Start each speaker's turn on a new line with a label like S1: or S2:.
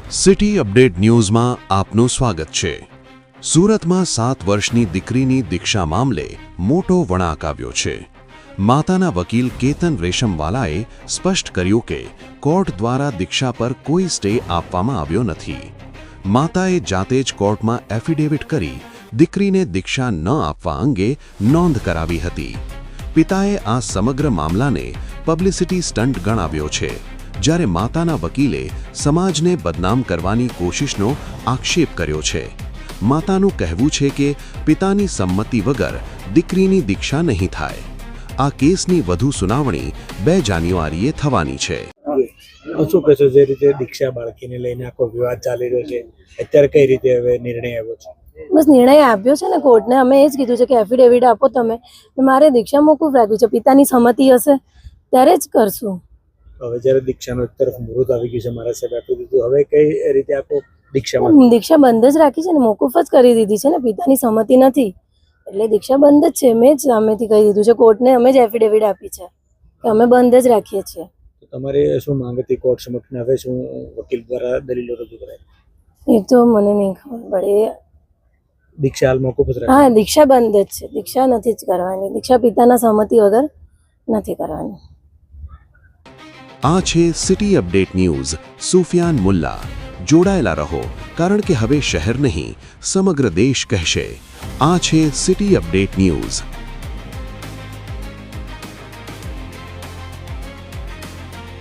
S1: City update ન્યૂઝમાં આપનું સ્વાગત છે। સુરતમાં 7 વર્ષની દીકરીની દીક્ષા મામલે મોટો વળાંક આવ્યો છે। માતાના વકીલ કેતન રેશમવાલાએ સ્પષ્ટ કર્યું કે કોર્ટ દ્વારા દીક્ષા પર કોઈ સ્ટે આપવામાં આવ્યો નથી। માતાએ જાતે જ કોર્ટમાં એફિડેવિટ કરી દીકરીને દીક્ષા ન આપવા અંગે નોંધ કરાવી હતી। પિતાએ આ સમગ્ર મામલાને પબ્લિસિટી સ્ટન્ટ ગણાવ્યો છે, જ્યારે માતાના વકીલે સમાજને બદનામ કરવાની કોશિશનો આક્ષેપ કર્યો છે। માતાનું કહેવું છે કે પિતાની સંમતિ વગર દીકરીની દીક્ષા નહીં થાય। આ કેસની વધુ સુનાવણી 2 જાન્યુઆરીએ થવાની છે।
S2: શું કહેશો, જે રીતે દીક્ષા બાળકીને લઈને આખો વિવાદ ચાલી રહ્યો છે, અત્યારે કઈ રીતે હવે નિર્ણય આવ્યો છે?
S3: બસ નિર્ણય આપ્યો છે ને કોર્ટને। અમે એ જ કીધું છે કે એફિડેવિટ આપો તમે, મારે દીક્ષા મોકૂફ રાખ્યું છે। પિતાની સંમતિ હશે ત્યારે જ કરશું।
S2: હવે જ્યારે દીક્ષાનો એક તરફ મુહૂર્ત આવી ગયું છે, મારા સાહેબ આપી દીધું, હવે કઈ રીતે આપો દીક્ષામાં?
S3: દીક્ષા બંધ જ રાખી છે ને, મોકૂફ જ કરી દીધી છે ને। પિતાની સંમતિ નથી એટલે દીક્ષા બંધ જ છે। મેં જ સામેથી કહી દીધું છે કોર્ટને, અમે જ એફિડેવિટ આપી છે કે અમે બંધ જ રાખીએ છીએ।
S2: તમારે શું માંગ હતી કોર્ટ સમક્ષ, હવે શું વકીલ દ્વારા દલીલો રજૂ કરાય?
S3: એ તો મને નહીં ખબર પડે।
S2: દીક્ષા હાલ મોકૂફ જ રાખે?
S3: હા, દીક્ષા બંધ જ છે। દીક્ષા નથી જ કરવાની। દીક્ષા પિતાના સંમતિ વગર નથી કરવાની।
S1: આ છે city update news Sufiyan Mulla. જોડાયેલા રહો, કારણ કે હવે શહેર નહીં સમગ્ર દેશ કહેશે। આ છે સિટી અપડેટ ન્યૂઝ।